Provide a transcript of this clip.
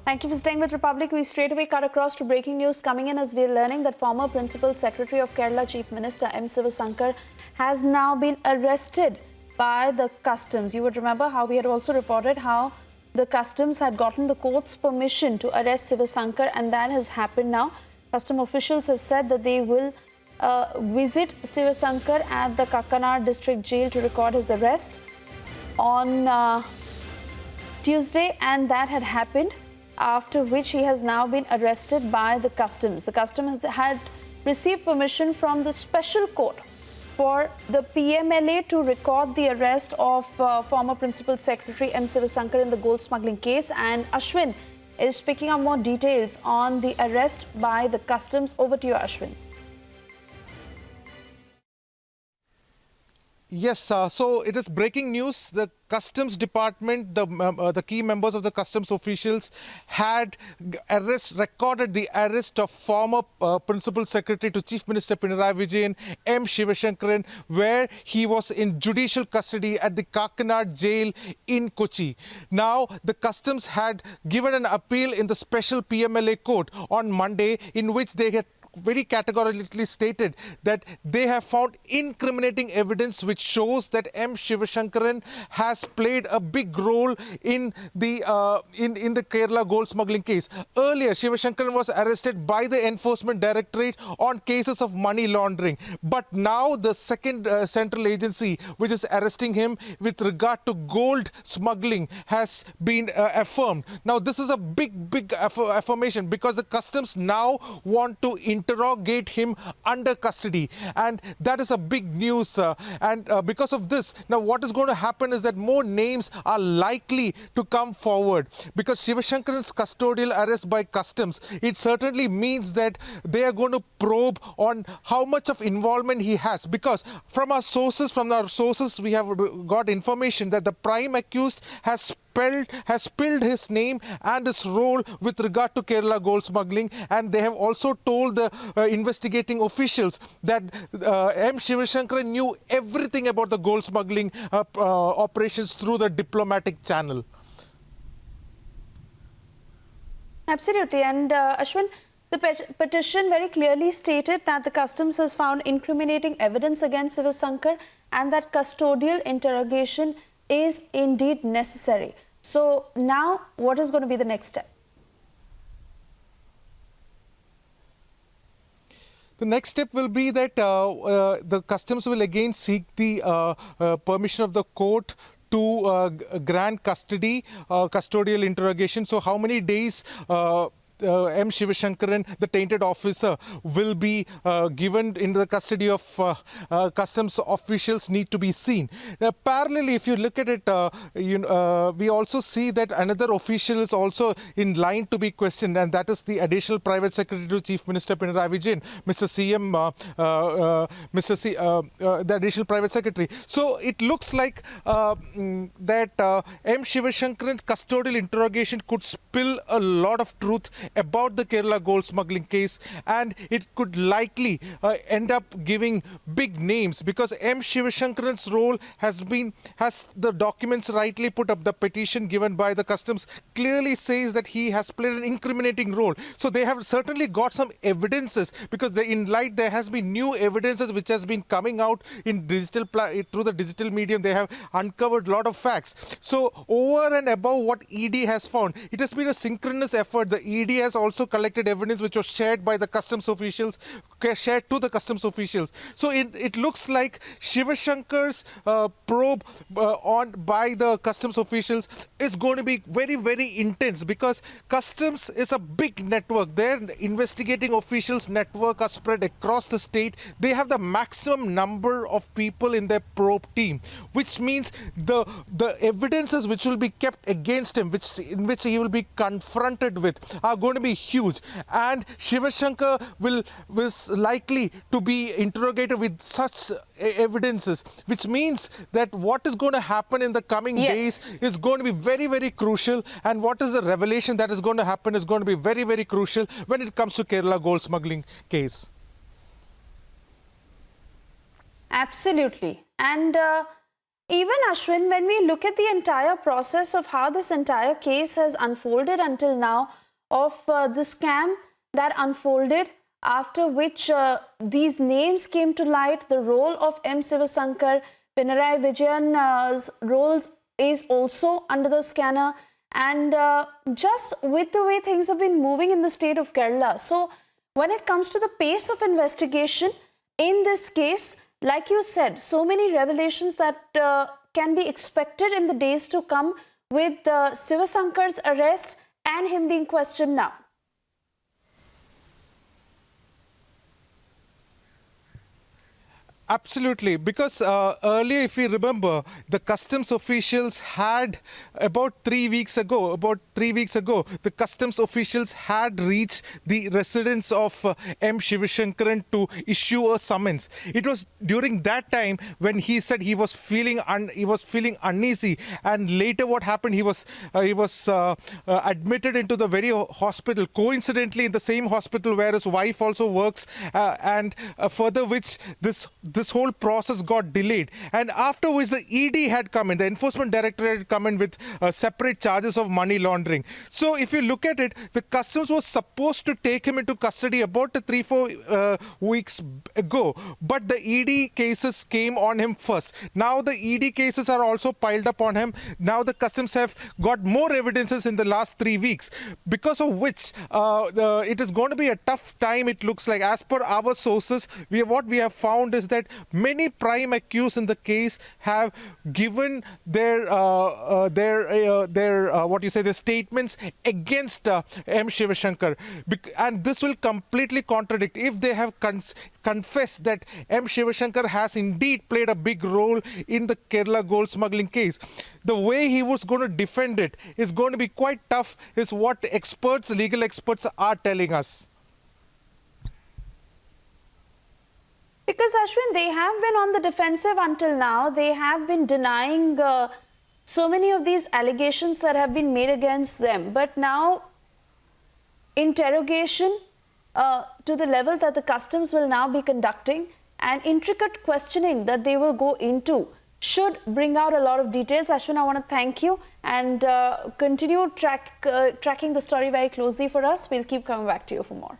Thank you for staying with Republic. We straight away cut across to breaking news coming in as we're learning that former Principal Secretary of Kerala Chief Minister M. Sivasankar has now been arrested by the customs. You would remember how we had also reported how the customs had gotten the court's permission to arrest Sivasankar, and that has happened now. Custom officials have said that they will visit Sivasankar at the Kakkanad district jail to record his arrest on Tuesday, and that had happened, after which he has now been arrested by the customs. The customs had received permission from the special court for the PMLA to record the arrest of former Principal Secretary M. Sivasankar in the gold smuggling case. And Ashwin is picking up more details on the arrest by the customs. Over to you, Ashwin. Yes, so it is breaking news. The Customs Department, the key members of the customs officials had recorded the arrest of former Principal Secretary to Chief Minister Pinarayi Vijayan, M. Sivasankaran, where he was in judicial custody at the Kakkanad jail in Kochi. Now, the customs had given an appeal in the special PMLA court on Monday, in which they had very categorically stated that they have found incriminating evidence which shows that M. Sivasankaran has played a big role in the Kerala gold smuggling case. Earlier, Sivasankaran was arrested by the Enforcement Directorate on cases of money laundering. But now the second central agency which is arresting him with regard to gold smuggling has been affirmed. Now, this is a big affirmation, because the customs now want to interrogate him under custody, and that is a big news. Because of this, now what is going to happen is that more names are likely to come forward, because Sivasankaran's custodial arrest by customs, it certainly means that they are going to probe on how much of involvement he has, because from our sources we have got information that the prime accused has spilled his name and his role with regard to Kerala gold smuggling, and they have also told the investigating officials that M. Sivasankaran knew everything about the gold smuggling operations through the diplomatic channel. Absolutely. And Ashwin, the petition very clearly stated that the customs has found incriminating evidence against Sivasankar and that custodial interrogation is indeed necessary. So now, what is going to be the next step? The next step will be that the customs will again seek the permission of the court to grant custody, custodial interrogation. So how many days M. Sivasankaran, the tainted officer, will be given into the custody of customs officials need to be seen. Now, parallelly, if you look at it, we also see that another official is also in line to be questioned, and that is the additional private secretary to Chief Minister Pinarayi Vijayan, the additional private secretary. So it looks like that M. Sivasankaran's custodial interrogation could spill a lot of truth about the Kerala gold smuggling case, and it could likely end up giving big names, because M. Sivasankaran's role has the documents rightly put up. The petition given by the customs clearly says that he has played an incriminating role. So they have certainly got some evidences, because there has been new evidences which has been coming out in through the digital medium. They have uncovered a lot of facts. So over and above what ED has found, it has been a synchronous effort. The ED has also collected evidence which was shared by the customs officials, shared to the customs officials. So it looks like Sivasankar's probe by the customs officials is going to be very intense, because customs is a big network. Their investigating officials network are spread across the state. They have the maximum number of people in their probe team, which means the evidences which will be kept against him, in which he will be confronted with, are going to be huge. And Sivasankar will likely to be interrogated with such evidences, which means that what is going to happen in the coming days is going to be very crucial, and what is the revelation that is going to happen is going to be very crucial when it comes to Kerala gold smuggling case. Absolutely. And Even Ashwin, when we look at the entire process of how this entire case has unfolded until now, of the scam that unfolded, after which these names came to light, the role of M. Sivasankar, Pinarayi Vijayan's roles is also under the scanner, and just with the way things have been moving in the state of Kerala. So when it comes to the pace of investigation in this case, like you said, so many revelations that can be expected in the days to come with Sivasankar's arrest and him being questioned now. Absolutely, because earlier, if you remember, the customs officials had about 3 weeks ago, the customs officials had reached the residence of M. Shivashankaran to issue a summons. It was during that time when he said he was feeling uneasy, and later what happened? He was admitted into the very hospital, coincidentally in the same hospital where his wife also works, and further which this whole process got delayed. And after which the ED had come in, the Enforcement Directorate had come in with separate charges of money laundering. So if you look at it, the customs was supposed to take him into custody about 3-4 weeks ago, but the ED cases came on him first. Now the ED cases are also piled up on him. Now the customs have got more evidences in the last 3 weeks, because of which it is going to be a tough time, it looks like. As per our sources, what we have found is that many prime accused in the case have given their statements against M. Shivashankar, and this will completely contradict if they have confessed that M. Shivashankar has indeed played a big role in the Kerala gold smuggling case. The way he was going to defend it is going to be quite tough, is what legal experts are telling us. Because Ashwin, they have been on the defensive until now. They have been denying so many of these allegations that have been made against them. But now, interrogation to the level that the customs will now be conducting, and intricate questioning that they will go into, should bring out a lot of details. Ashwin, I want to thank you, and continue tracking the story very closely for us. We'll keep coming back to you for more.